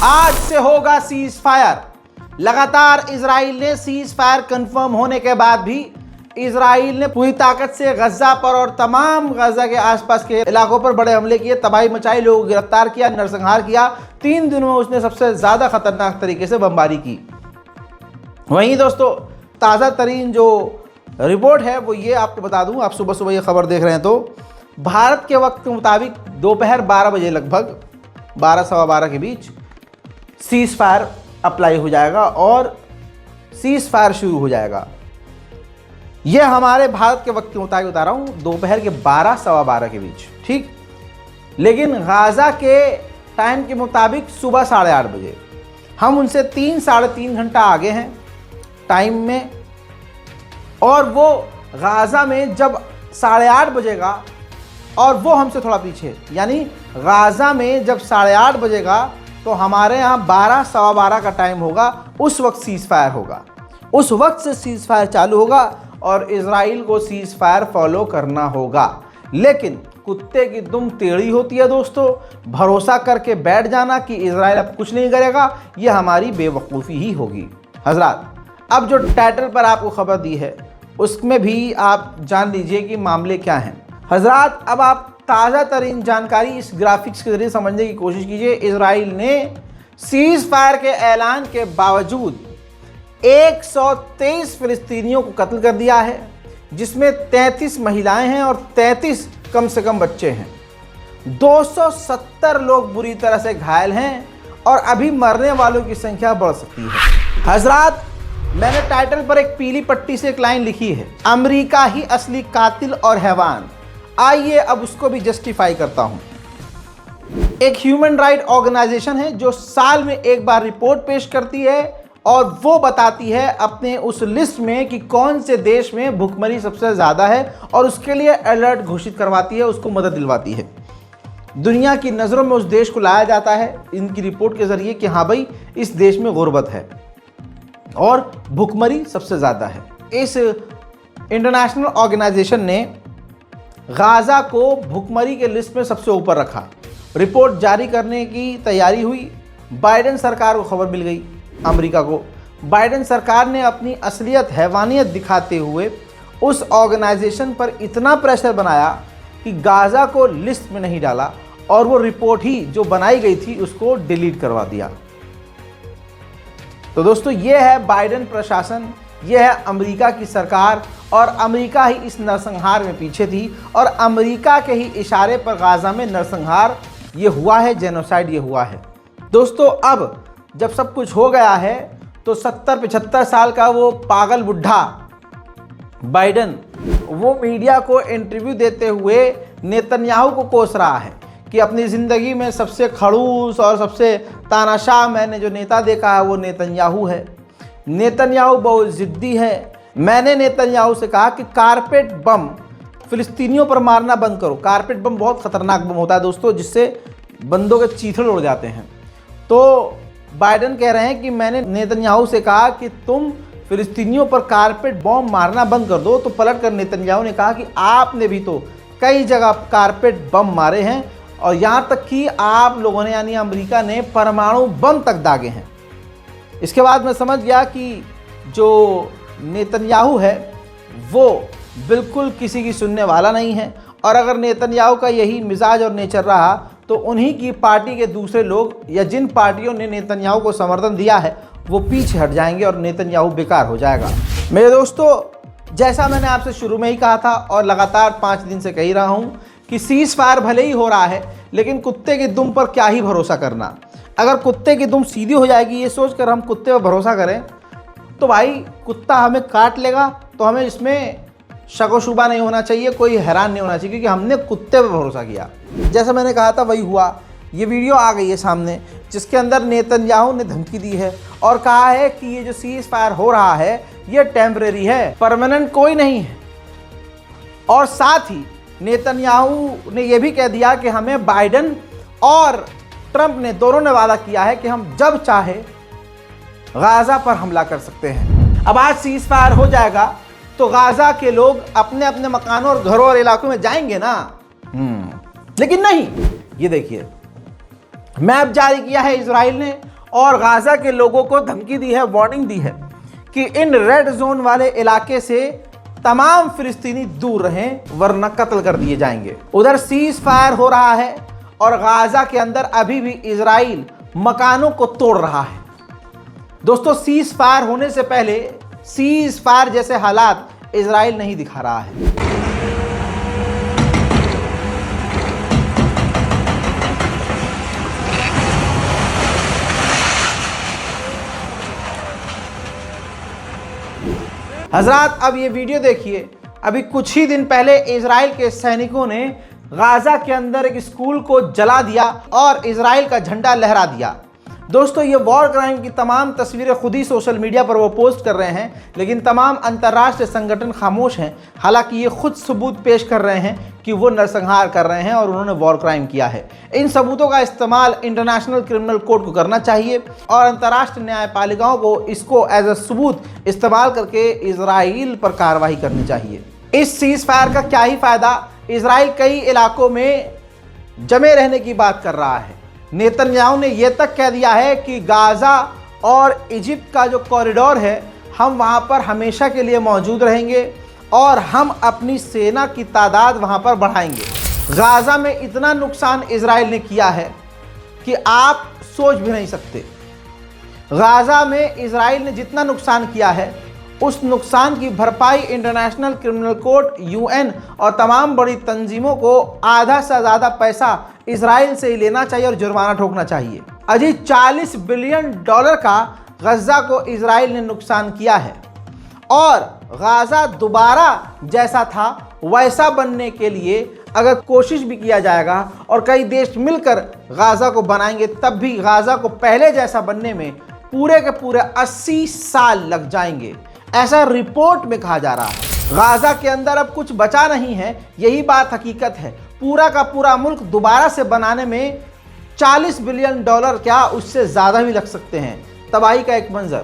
आज से होगा सीज फायर। लगातार इजराइल ने सीज फायर कंफर्म होने के बाद भी इजराइल ने पूरी ताकत से गजा पर और तमाम गजा के आसपास के इलाकों पर बड़े हमले किए, तबाही मचाई, लोगों को गिरफ्तार किया, नरसंहार किया। 3 दिनों में उसने सबसे ज्यादा खतरनाक तरीके से बमबारी की। वहीं दोस्तों ताज़ा तरीन जो रिपोर्ट है वो ये आपको बता दूं, आप सुबह सुबह ये खबर देख रहे हैं तो भारत के वक्त के मुताबिक दोपहर 12 बजे लगभग 12 सवा 12 के बीच सीज फायर अप्लाई हो जाएगा और सीज फायर शुरू हो जाएगा। यह हमारे भारत के वक्त के मुताबिक बता रहा हूँ, दोपहर के 12 सवा 12 के बीच, ठीक। लेकिन गाज़ा के टाइम के मुताबिक सुबह 8:30 बजे। हम उनसे 3-3.5 घंटा आगे हैं टाइम में, और वो गाज़ा में जब 8:30 बजेगा और वो हमसे थोड़ा पीछे, यानी गाज़ा में जब 8:30 बजेगा तो हमारे यहाँ 12 सवा 12 का टाइम होगा। उस वक्त सीज फायर होगा, उस वक्त से सीज फायर चालू होगा और इजराइल को सीज फायर फॉलो करना होगा। लेकिन कुत्ते की दुम टेढ़ी होती है दोस्तों। भरोसा करके बैठ जाना कि इजराइल अब कुछ नहीं करेगा, ये हमारी बेवकूफ़ी ही होगी। हजरात, अब जो टाइटल पर आपको खबर दी है उसमें भी आप जान लीजिए कि मामले क्या हैं। हजरात, अब आप ताज़ा तरीन जानकारी इस ग्राफिक्स के जरिए समझने की कोशिश कीजिए। इजराइल ने सीज फायर के ऐलान के बावजूद 123 फिलिस्तीनियों को कत्ल कर दिया है, जिसमें 33 महिलाएं हैं और 33 कम से कम बच्चे हैं। 270 लोग बुरी तरह से घायल हैं और अभी मरने वालों की संख्या बढ़ सकती है। हजरात, मैंने टाइटल पर एक पीली पट्टी से एक लाइन लिखी है, अमेरिका ही असली कातिल और हैवान। आइए अब उसको भी जस्टिफाई करता हूं। एक ह्यूमन राइट ऑर्गेनाइजेशन है जो साल में एक बार रिपोर्ट पेश करती है और वो बताती है अपने उस लिस्ट में कि कौन से देश में भुखमरी सबसे ज़्यादा है और उसके लिए अलर्ट घोषित करवाती है, उसको मदद दिलवाती है। दुनिया की नज़रों में उस देश को लाया जाता है इनकी रिपोर्ट के ज़रिए कि हाँ भाई, इस देश में गुर्बत है और भुखमरी सबसे ज़्यादा है। इस इंटरनेशनल ऑर्गेनाइजेशन ने गाज़ा को भुखमरी के लिस्ट में सबसे ऊपर रखा। रिपोर्ट जारी करने की तैयारी हुई। बाइडेन सरकार को खबर मिल गई, अमेरिका को। बाइडेन सरकार ने अपनी असलियत, हैवानियत दिखाते हुए उस ऑर्गेनाइजेशन पर इतना प्रेशर बनाया कि गाज़ा को लिस्ट में नहीं डाला और वो रिपोर्ट ही जो बनाई गई थी उसको डिलीट करवा दिया। तो दोस्तों, ये है बाइडेन प्रशासन, ये है अमेरिका की सरकार, और अमेरिका ही इस नरसंहार में पीछे थी और अमेरिका के ही इशारे पर गाज़ा में नरसंहार ये हुआ है, जेनोसाइड ये हुआ है। दोस्तों, अब जब सब कुछ हो गया है तो 70-75 साल का वो पागल बुढ़ा बाइडेन वो मीडिया को इंटरव्यू देते हुए नेतन्याहू को कोस रहा है कि अपनी ज़िंदगी में सबसे खड़ूस और सबसे तानाशाह मैंने जो नेता देखा है वो नेतन्याहू है। नेतन्याहू बहुत ज़िद्दी है। मैंने नेतन्याहू से कहा कि कारपेट बम फिलिस्तीनियों पर मारना बंद करो। कारपेट बम बहुत ख़तरनाक बम होता है दोस्तों, जिससे बंदों के चीथड़े उड़ जाते हैं। तो बाइडेन कह रहे हैं कि मैंने नेतन्याहू से कहा कि तुम फिलिस्तीनियों पर कारपेट बम मारना बंद कर दो। तो पलट कर नेतन्याहू ने कहा कि आपने भी तो कई जगह कारपेट बम मारे हैं और यहाँ तक कि आप लोगों ने, यानी अमेरिका ने, परमाणु बम तक दागे हैं। इसके बाद मैं समझ गया कि जो नेतन्याहू है वो बिल्कुल किसी की सुनने वाला नहीं है, और अगर नेतन्याहू का यही मिजाज और नेचर रहा तो उन्हीं की पार्टी के दूसरे लोग या जिन पार्टियों ने नेतन्याहू को समर्थन दिया है वो पीछे हट जाएंगे और नेतन्याहू बेकार हो जाएगा। मेरे दोस्तों, जैसा मैंने आपसे शुरू में ही कहा था और लगातार 5 दिन से कह रहा हूँ कि सीज फायर भले ही हो रहा है, लेकिन कुत्ते की दुम पर क्या ही भरोसा करना। अगर कुत्ते की दुम सीधी हो जाएगी ये सोचकर हम कुत्ते पर भरोसा करें तो भाई कुत्ता हमें काट लेगा, तो हमें इसमें शक व शुबा नहीं होना चाहिए, कोई हैरान नहीं होना चाहिए, क्योंकि हमने कुत्ते पर भरोसा किया। जैसा मैंने कहा था वही हुआ। ये वीडियो आ गई है सामने जिसके अंदर नेतन्याहू ने धमकी दी है और कहा है कि ये जो सीज फायर हो रहा है ये टेम्परेरी है, परमानेंट कोई नहीं है। और साथ ही नेतन्याहू ने यह भी कह दिया कि हमें बाइडेन और ट्रंप ने दोनों ने वादा किया है कि हम जब चाहे गाज़ा पर हमला कर सकते हैं। अब आज सीज फायर हो जाएगा तो गाज़ा के लोग अपने अपने मकानों और घरों और इलाकों में जाएंगे ना। लेकिन नहीं, ये देखिए मैप जारी किया है इजराइल ने और गाज़ा के लोगों को धमकी दी है, वार्निंग दी है कि इन रेड जोन वाले इलाके से तमाम फिलिस्तीनी दूर रहें वरना कत्ल कर दिए जाएंगे। उधर सीज फायर हो रहा है और गाज़ा के अंदर अभी भी इजराइल मकानों को तोड़ रहा है। दोस्तों, सीज फायर होने से पहले सीज फायर जैसे हालात इजराइल नहीं दिखा रहा है। हजरात, अब ये वीडियो देखिए। अभी कुछ ही दिन पहले इजराइल के सैनिकों ने गाज़ा के अंदर एक स्कूल को जला दिया और इजराइल का झंडा लहरा दिया। दोस्तों, ये वॉर क्राइम की तमाम तस्वीरें खुद ही सोशल मीडिया पर वो पोस्ट कर रहे हैं, लेकिन तमाम अंतर्राष्ट्रीय संगठन खामोश हैं। हालांकि ये खुद सबूत पेश कर रहे हैं कि वो नरसंहार कर रहे हैं और उन्होंने वॉर क्राइम किया है। इन सबूतों का इस्तेमाल इंटरनेशनल क्रिमिनल कोर्ट को करना चाहिए और अंतर्राष्ट्रीय न्यायपालिकाओं को इसको एज अ सबूत इस्तेमाल करके इजराइल पर कार्रवाई करनी चाहिए। इस सीज फायर का क्या ही फायदा, इजराइल कई इलाकों में जमे रहने की बात कर रहा है। नेतन्याहू ने यह तक कह दिया है कि गाज़ा और इजिप्ट का जो कॉरिडोर है, हम वहां पर हमेशा के लिए मौजूद रहेंगे और हम अपनी सेना की तादाद वहां पर बढ़ाएंगे। गाज़ा में इतना नुकसान इजराइल ने किया है कि आप सोच भी नहीं सकते। गाज़ा में इजराइल ने जितना नुकसान किया है, उस नुकसान की भरपाई इंटरनेशनल क्रिमिनल कोर्ट, यूएन और तमाम बड़ी तंजीमों को आधा से ज़्यादा पैसा इजराइल से ही लेना चाहिए और जुर्माना ठोकना चाहिए। अजी $40 बिलियन का गज़ा को इजराइल ने नुकसान किया है और गाज़ा दोबारा जैसा था वैसा बनने के लिए अगर कोशिश भी किया जाएगा और कई देश मिलकर गाज़ा को बनाएंगे, तब भी गाज़ा को पहले जैसा बनने में पूरे के पूरे 80 साल लग जाएंगे, ऐसा रिपोर्ट में कहा जा रहा है। गाज़ा के अंदर अब कुछ बचा नहीं है, यही बात हकीकत है। पूरा का पूरा मुल्क दोबारा से बनाने में $40 बिलियन क्या उससे ज़्यादा भी लग सकते हैं। तबाही का एक मंजर।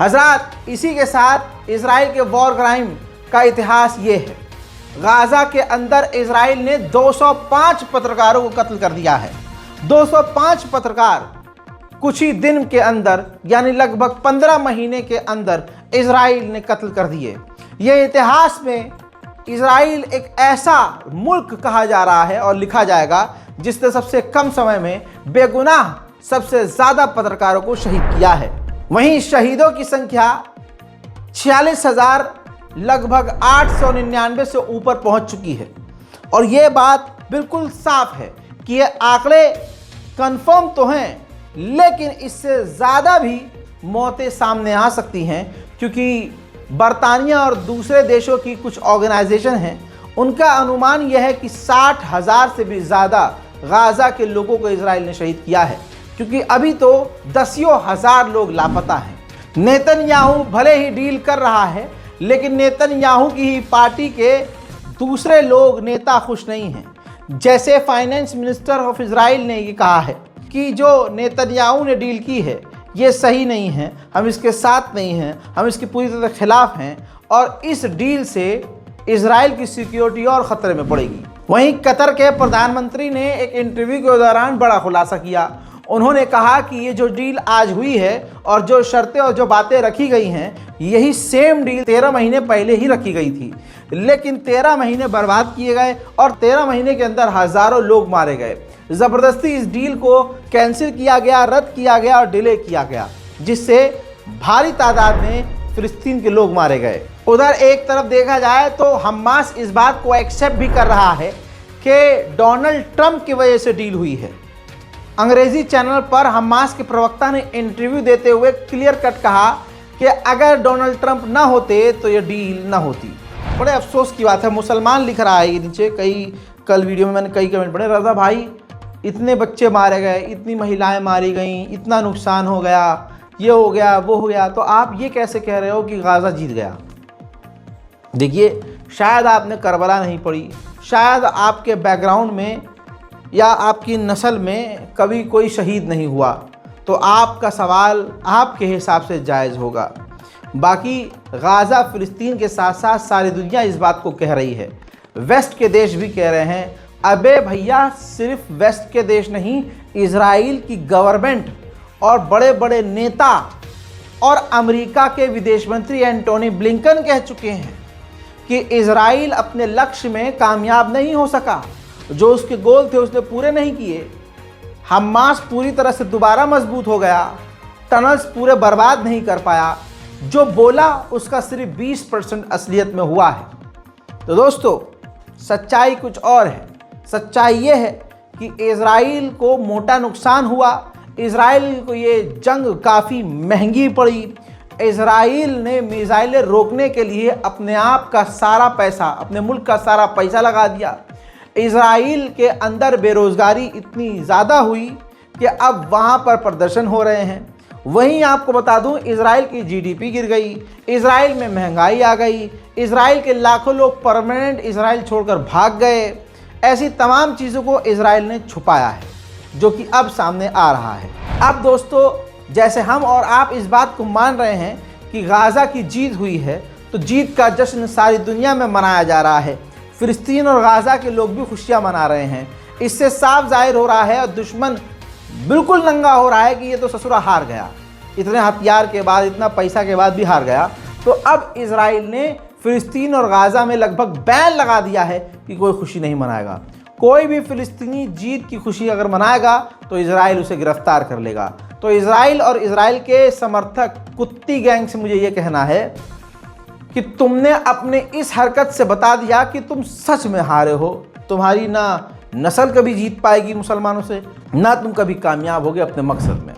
हजरात, इसी के साथ इजराइल के वॉर क्राइम का इतिहास ये है। गाज़ा के अंदर इजराइल ने 205 पत्रकारों को कत्ल कर दिया है। 205 पत्रकार कुछ ही दिन के अंदर, यानी लगभग 15 महीने के अंदर इजराइल ने कत्ल कर दिए। ये इतिहास में इजराइल एक ऐसा मुल्क कहा जा रहा है और लिखा जाएगा जिसने सबसे कम समय में बेगुनाह सबसे ज़्यादा पत्रकारों को शहीद किया है। वहीं शहीदों की संख्या 46,000 लगभग 899 से ऊपर पहुंच चुकी है। और ये बात बिल्कुल साफ है कि ये आंकड़े कंफर्म तो हैं, लेकिन इससे ज़्यादा भी मौतें सामने आ सकती हैं, क्योंकि बरतानिया और दूसरे देशों की कुछ ऑर्गेनाइजेशन हैं, उनका अनुमान यह है कि 60,000 से भी ज़्यादा गाज़ा के लोगों को इजराइल ने शहीद किया है, क्योंकि अभी तो दसियों हजार लोग लापता हैं। नेतन्याहू भले ही डील कर रहा है, लेकिन नेतन्याहू की ही पार्टी के दूसरे लोग नेता खुश नहीं हैं। जैसे फाइनेंस मिनिस्टर ऑफ इजराइल ने ये कहा है कि जो नेतन्याहू ने डील की है ये सही नहीं है, हम इसके साथ नहीं हैं, हम इसकी पूरी तरह खिलाफ हैं और इस डील से इजराइल की सिक्योरिटी और ख़तरे में पड़ेगी। वहीं कतर के प्रधानमंत्री ने एक इंटरव्यू के दौरान बड़ा खुलासा किया। उन्होंने कहा कि ये जो डील आज हुई है और जो शर्तें और जो बातें रखी गई हैं, यही सेम डील 13 महीने पहले ही रखी गई थी, लेकिन 13 महीने बर्बाद किए गए और 13 महीने के अंदर हज़ारों लोग मारे गए। ज़बरदस्ती इस डील को कैंसिल किया गया, रद्द किया गया और डिले किया गया, जिससे भारी तादाद में फिलिस्तीन के लोग मारे गए। उधर एक तरफ देखा जाए तो हमास इस बात को एक्सेप्ट भी कर रहा है कि डोनाल्ड ट्रंप की वजह से डील हुई है। अंग्रेजी चैनल पर हमास के प्रवक्ता ने इंटरव्यू देते हुए क्लियर कट कहा कि अगर डोनाल्ड ट्रंप ना होते तो ये डील ना होती। बड़े अफसोस की बात है, मुसलमान लिख रहा है ये नीचे, कल वीडियो में मैंने कई कमेंट पढ़े, रज़ा भाई इतने बच्चे मारे गए, इतनी महिलाएं मारी गईं, इतना नुकसान हो गया, ये हो गया, वो हो गया, तो आप ये कैसे कह रहे हो कि गाज़ा जीत गया। देखिए, शायद आपने करबला नहीं पढ़ी, शायद आपके बैकग्राउंड में या आपकी नस्ल में कभी कोई शहीद नहीं हुआ, तो आपका सवाल आपके हिसाब से जायज़ होगा। बाकी गाज़ा फ़िलिस्तीन के साथ साथ सारी दुनिया इस बात को कह रही है, वेस्ट के देश भी कह रहे हैं। अबे भैया, सिर्फ वेस्ट के देश नहीं, इजराइल की गवर्नमेंट और बड़े बड़े नेता और अमेरिका के विदेश मंत्री एंटोनी ब्लिंकन कह चुके हैं कि इजराइल अपने लक्ष्य में कामयाब नहीं हो सका, जो उसके गोल थे उसने पूरे नहीं किए। हमास पूरी तरह से दोबारा मजबूत हो गया, टनल्स पूरे बर्बाद नहीं कर पाया, जो बोला उसका सिर्फ 20% असलियत में हुआ है। तो दोस्तों, सच्चाई कुछ और है। सच्चाई ये है कि इजराइल को मोटा नुकसान हुआ, इजराइल को ये जंग काफ़ी महंगी पड़ी। इजराइल ने मिसाइलें रोकने के लिए अपने आप का सारा पैसा, अपने मुल्क का सारा पैसा लगा दिया। इजराइल के अंदर बेरोज़गारी इतनी ज़्यादा हुई कि अब वहाँ पर प्रदर्शन हो रहे हैं। वहीं आपको बता दूं, इजराइल की जीडीपी गिर गई, इजराइल में महंगाई आ गई, इजराइल के लाखों लोग परमानेंट इजराइल छोड़कर भाग गए। ऐसी तमाम चीज़ों को इजराइल ने छुपाया है, जो कि अब सामने आ रहा है। अब दोस्तों, जैसे हम और आप इस बात को मान रहे हैं कि गाज़ा की जीत हुई है, तो जीत का जश्न सारी दुनिया में मनाया जा रहा है। फिलिस्तीन और गाज़ा के लोग भी खुशियाँ मना रहे हैं। इससे साफ जाहिर हो रहा है और दुश्मन बिल्कुल नंगा हो रहा है कि ये तो ससुरा हार गया, इतने हथियार के बाद, इतना पैसा के बाद भी हार गया। तो अब इजराइल ने फिलिस्तीन और गाज़ा में लगभग बैन लगा दिया है कि कोई खुशी नहीं मनाएगा। कोई भी फिलिस्तीनी जीत की खुशी अगर मनाएगा तो इजराइल उसे गिरफ्तार कर लेगा। तो इजराइल और इजराइल के समर्थक कुत्ती गैंग से मुझे ये कहना है कि तुमने अपने इस हरकत से बता दिया कि तुम सच में हारे हो। तुम्हारी ना नस्ल कभी जीत पाएगी मुसलमानों से, ना तुम कभी कामयाब होगे अपने मकसद में।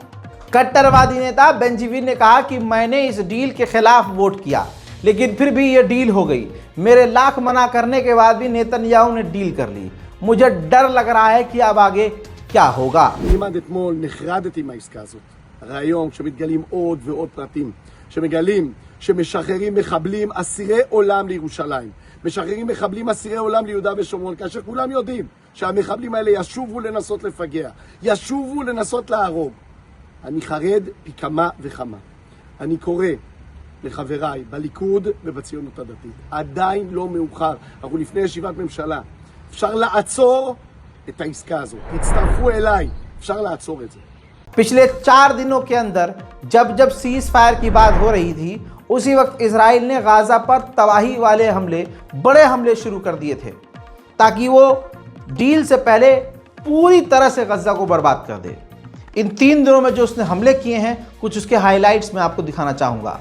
कट्टरवादी नेता बेंजामिन ने कहा कि मैंने इस डील के खिलाफ वोट किया, लेकिन फिर भी ये डील हो गई। मेरे लाख मना करने के बाद भी नेतन्याहू ने डील कर ली। मुझे डर लग रहा है कि अब आगे क्या होगा। עד אתמול נחרדתי מהעסקה הזאת. הרי היום כשמתגלים עוד ועוד פרטים, שמגלים שמשחררים מחבלים אסירי עולם לירושלים, משחררים מחבלים אסירי עולם ליהודה ושומרון, כאשר כולם יודעים שהמחבלים האלה ישובו לנסות לפגע, ישובו לנסות להרוג. אני חרד פי כמה וכמה. אני קורא לחבריי בליכוד ובציונות הדתית, עדיין לא מאוחר, אנחנו לפני ישיבת ממשלה, אפשר לעצור את העסקה הזאת, תצטרפו אליי, אפשר לעצור את זה. पिछले 4 दिनों के अंदर जब सीज फायर की बात हो रही थी, उसी वक्त इजराइल ने गाज़ा पर तबाही वाले हमले, बड़े हमले शुरू कर दिए थे, ताकि वो डील से पहले पूरी तरह से गज़ा को बर्बाद कर दे। इन 3 दिनों में जो उसने हमले किए हैं, कुछ उसके हाइलाइट्स मैं आपको दिखाना चाहूँगा।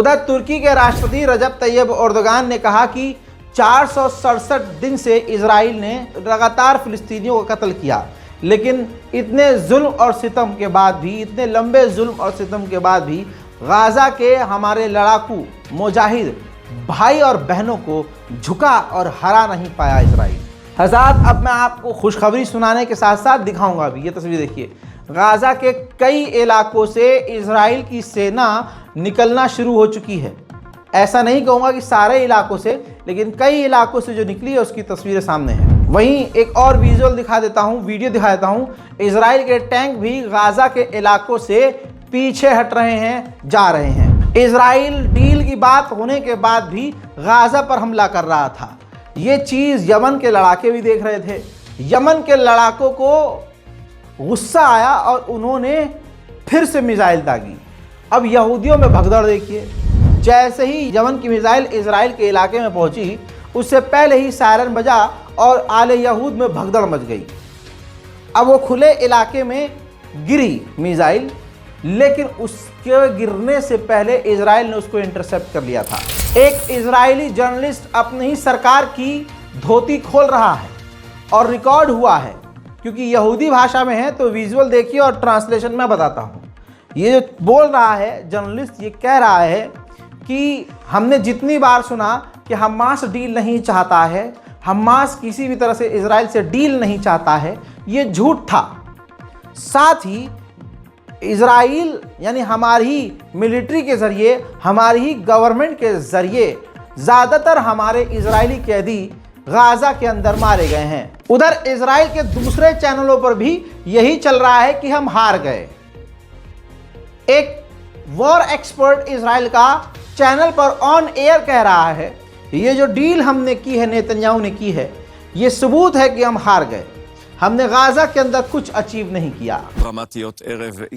उधर तुर्की के राष्ट्रपति रजब तैयब एर्दोगान ने कहा कि 467 दिन से इजराइल ने लगातार फिलिस्तीनियों को कत्ल किया, लेकिन इतने जुल्म और सितम के बाद भी, इतने लंबे जुल्म और सितम के बाद भी गाज़ा के हमारे लड़ाकू मुजाहिद भाई और बहनों को झुका और हरा नहीं पाया इजराइल। हज़रात, अब मैं आपको खुशखबरी सुनाने के साथ साथ दिखाऊंगा भी। ये तस्वीर देखिए, गाज़ा के कई इलाकों से इजराइल की सेना निकलना शुरू हो चुकी है। ऐसा नहीं कहूँगा कि सारे इलाकों से, लेकिन कई इलाकों से जो निकली है उसकी तस्वीरें सामने हैं। वहीं एक और विजुअल दिखा देता हूँ, वीडियो दिखा देता हूँ। इजराइल के टैंक भी गाज़ा के इलाकों से पीछे हट रहे हैं, जा रहे हैं। इजराइल डील की बात होने के बाद भी गाज़ा पर हमला कर रहा था। ये चीज़ यमन के लड़ाके भी देख रहे थे। यमन के लड़ाकों को गुस्सा आया और उन्होंने फिर से मिसाइल दागी। अब यहूदियों में भगदड़ देखिए। जैसे ही यमन की मिसाइल इजराइल के इलाके में पहुंची, उससे पहले ही सायरन बजा और आले यहूद में भगदड़ मच गई। अब वो खुले इलाके में गिरी मिसाइल, लेकिन उसके गिरने से पहले इजराइल ने उसको इंटरसेप्ट कर लिया था। एक इजरायली जर्नलिस्ट अपनी ही सरकार की धोती खोल रहा है और रिकॉर्ड हुआ है, क्योंकि यहूदी भाषा में है, तो विजुअल देखिए और ट्रांसलेशन मैं बताता हूँ। ये जो बोल रहा है जर्नलिस्ट, ये कह रहा है कि हमने जितनी बार सुना कि हमास डील नहीं चाहता है, हमास किसी भी तरह से इजराइल से डील नहीं चाहता है, ये झूठ था। साथ ही इजराइल यानी हमारी ही मिलिट्री के ज़रिए, हमारी ही गवर्नमेंट के ज़रिए ज़्यादातर हमारे इजरायली कैदी गाज़ा के अंदर मारे गए हैं। उधर इजराइल के दूसरे चैनलों पर भी यही चल रहा है कि हम हार गए। एक वॉर एक्सपर्ट इजराइल का चैनल पर ऑन एयर कह रहा है, ये जो डील हमने की है, नेतन्याहू ने की है, ये सबूत है कि हम हार गए। हमने गाज़ा के अंदर कुछ अचीव नहीं किया।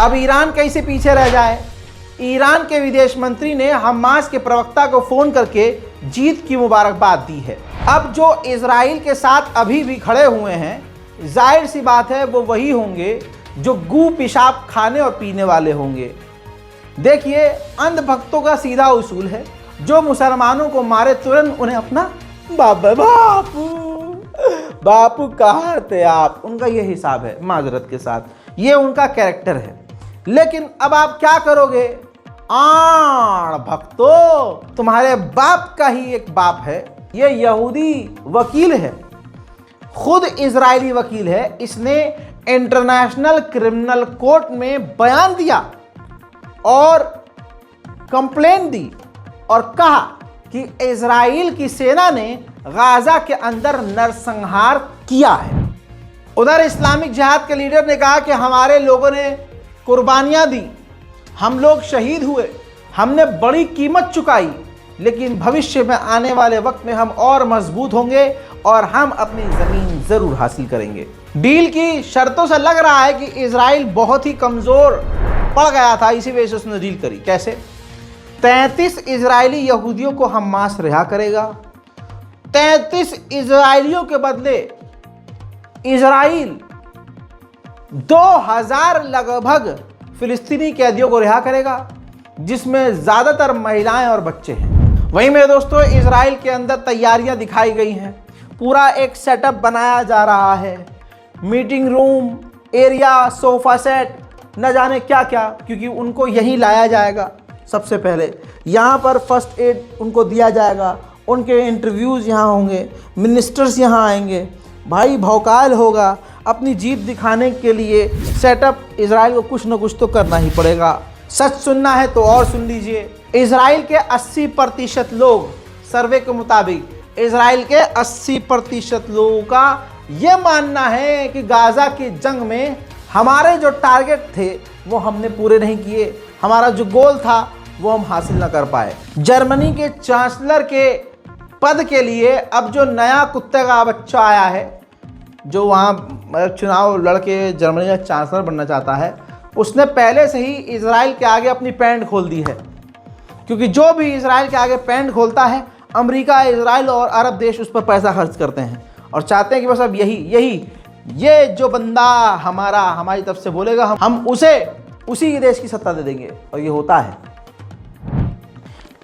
अब ईरान कैसे पीछे रह जाए। ईरान के विदेश मंत्री ने हमास के प्रवक्ता को फ़ोन करके जीत की मुबारकबाद दी है। अब जो इजराइल के साथ अभी भी खड़े हुए हैं, जाहिर सी बात है वो वही होंगे जो गू पेशाब खाने और पीने वाले होंगे। देखिए, अंधभक्तों का सीधा उसूल है, जो मुसलमानों को मारे तुरंत उन्हें अपना बापू कहाँ थे आप, उनका ये हिसाब है माजरत के साथ, ये उनका कैरेक्टर है। लेकिन अब आप क्या करोगे? भक्तों, तुम्हारे बाप का ही एक बाप है, ये यहूदी वकील है, खुद इजरायली वकील है। इसने इंटरनेशनल क्रिमिनल कोर्ट में बयान दिया और कंप्लेंट दी और कहा कि इजराइल की सेना ने गाज़ा के अंदर नरसंहार किया है। उधर इस्लामिक जिहाद के लीडर ने कहा कि हमारे लोगों ने कुर्बानियां दी, हम लोग शहीद हुए, हमने बड़ी कीमत चुकाई, लेकिन भविष्य में आने वाले वक्त में हम और मजबूत होंगे और हम अपनी ज़मीन ज़रूर हासिल करेंगे। डील की शर्तों से लग रहा है कि इजराइल बहुत ही कमज़ोर पड़ गया था, इसी वजह से उसने डील करी। कैसे? 33 इजरायली यहूदियों को हमास रिहा करेगा। 33 इजरायलियों के बदले इजराइल 2000 लगभग फिलिस्तीनी कैदियों को रिहा करेगा, जिसमें ज़्यादातर महिलाएं और बच्चे हैं। वहीं मेरे दोस्तों, इजराइल के अंदर तैयारियां दिखाई गई हैं, पूरा एक सेटअप बनाया जा रहा है, meeting room, area, sofa set, न जाने क्या क्या, क्योंकि उनको यहीं लाया जाएगा। सबसे पहले यहाँ पर फर्स्ट एड उनको दिया जाएगा, उनके इंटरव्यूज़ यहाँ होंगे, मिनिस्टर्स यहाँ आएंगे, भाई भौकाल होगा। अपनी जीत दिखाने के लिए सेटअप इजराइल को कुछ न कुछ तो करना ही पड़ेगा। सच सुनना है तो और सुन लीजिए, इजराइल के 80% लोग सर्वे के मुताबिक इजराइल के 80% लोगों का ये मानना है कि गाजा की जंग में हमारे जो टारगेट थे वो हमने पूरे नहीं किए, हमारा जो गोल था वो हम हासिल ना कर पाए। जर्मनी के चांसलर के पद के लिए अब जो नया कुत्ते का बच्चा आया है, जो वहाँ चुनाव लड़के जर्मनी का चांसलर बनना चाहता है, उसने पहले से ही इजराइल के आगे अपनी पैंट खोल दी है। क्योंकि जो भी इजराइल के आगे पैंट खोलता है, अमेरिका, इजराइल और अरब देश उस पर पैसा खर्च करते हैं और चाहते हैं कि बस अब ये जो बंदा हमारी तरफ से बोलेगा हम उसी देश की सत्ता दे देंगे, और ये होता है।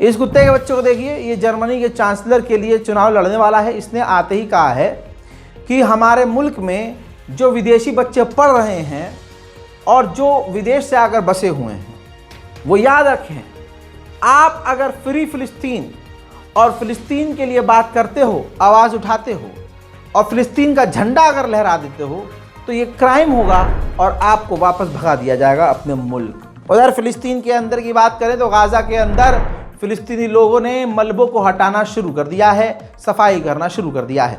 इस कुत्ते के बच्चों को देखिए, ये जर्मनी के चांसलर के लिए चुनाव लड़ने वाला है। इसने आते ही कहा है कि हमारे मुल्क में जो विदेशी बच्चे पढ़ रहे हैं और जो विदेश से आकर बसे हुए हैं, वो याद रखें, आप अगर फ्री फ़िलिस्तीन और फ़िलिस्तीन के लिए बात करते हो, आवाज़ उठाते हो और फ़िलिस्तीन का झंडा अगर लहरा देते हो, तो ये क्राइम होगा और आपको वापस भगा दिया जाएगा अपने मुल्क। उधर फ़िलिस्तीन के अंदर की बात करें तो गाज़ा के अंदर फ़िलिस्तीनी लोगों ने मलबों को हटाना शुरू कर दिया है, सफाई करना शुरू कर दिया है।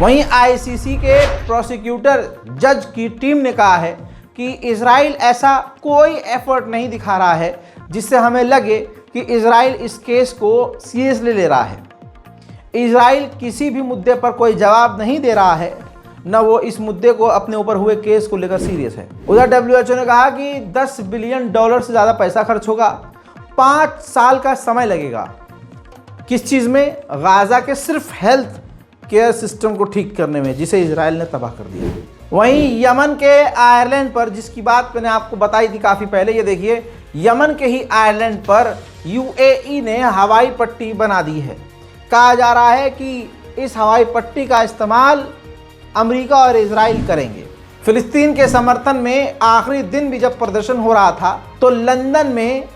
वहीं आईसीसी के प्रोसिक्यूटर जज की टीम ने कहा है कि इजराइल ऐसा कोई एफर्ट नहीं दिखा रहा है जिससे हमें लगे कि इजराइल इस केस को सीरियसली ले रहा है। इजराइल किसी भी मुद्दे पर कोई जवाब नहीं दे रहा है, न वो इस मुद्दे को अपने ऊपर हुए केस को लेकर सीरियस है। उधर WHO ने कहा कि $10 बिलियन से ज़्यादा पैसा खर्च होगा, 5 साल का समय लगेगा। किस चीज़ में? गाज़ा के सिर्फ हेल्थ केयर सिस्टम को ठीक करने में, जिसे इजराइल ने तबाह कर दिया। वहीं यमन के आयरलैंड पर, जिसकी बात मैंने आपको बताई थी काफ़ी पहले, ये देखिए, यमन के ही आयरलैंड पर UAE ने हवाई पट्टी बना दी है। कहा जा रहा है कि इस हवाई पट्टी का इस्तेमाल अमेरिका और इजराइल करेंगे। फिलिस्तीन के समर्थन में आखिरी दिन भी जब प्रदर्शन हो रहा था तो लंदन में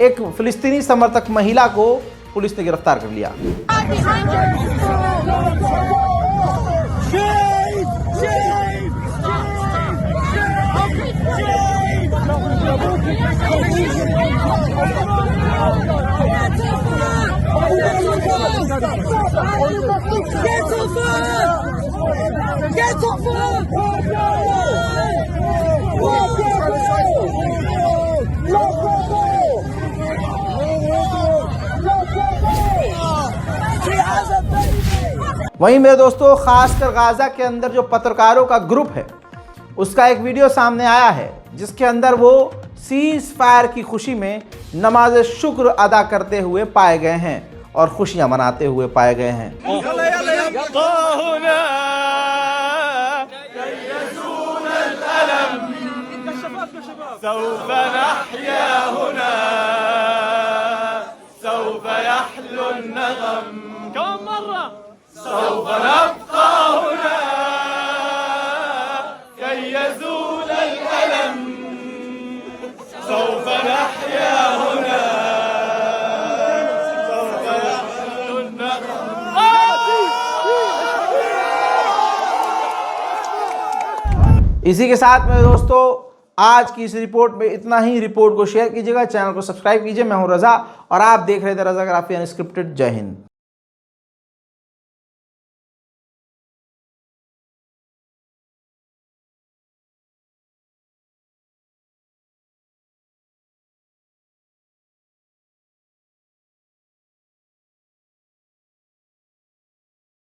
एक फिलिस्तीनी समर्थक महिला को पुलिस ने गिरफ्तार कर लिया। वहीं मेरे दोस्तों, खासकर गाज़ा के अंदर जो पत्रकारों का ग्रुप है, उसका एक वीडियो सामने आया है जिसके अंदर वो सीज फायर की खुशी में नमाज शुक्र अदा करते हुए पाए गए हैं और खुशियां मनाते हुए पाए गए हैं। इसी के साथ मेरे दोस्तों, आज की इस रिपोर्ट में इतना ही। रिपोर्ट को शेयर कीजिएगा, चैनल को सब्सक्राइब कीजिए। मैं हूं रजा और आप देख रहे थे रजा ग्राफी अनस्क्रिप्टेड। जय हिंद।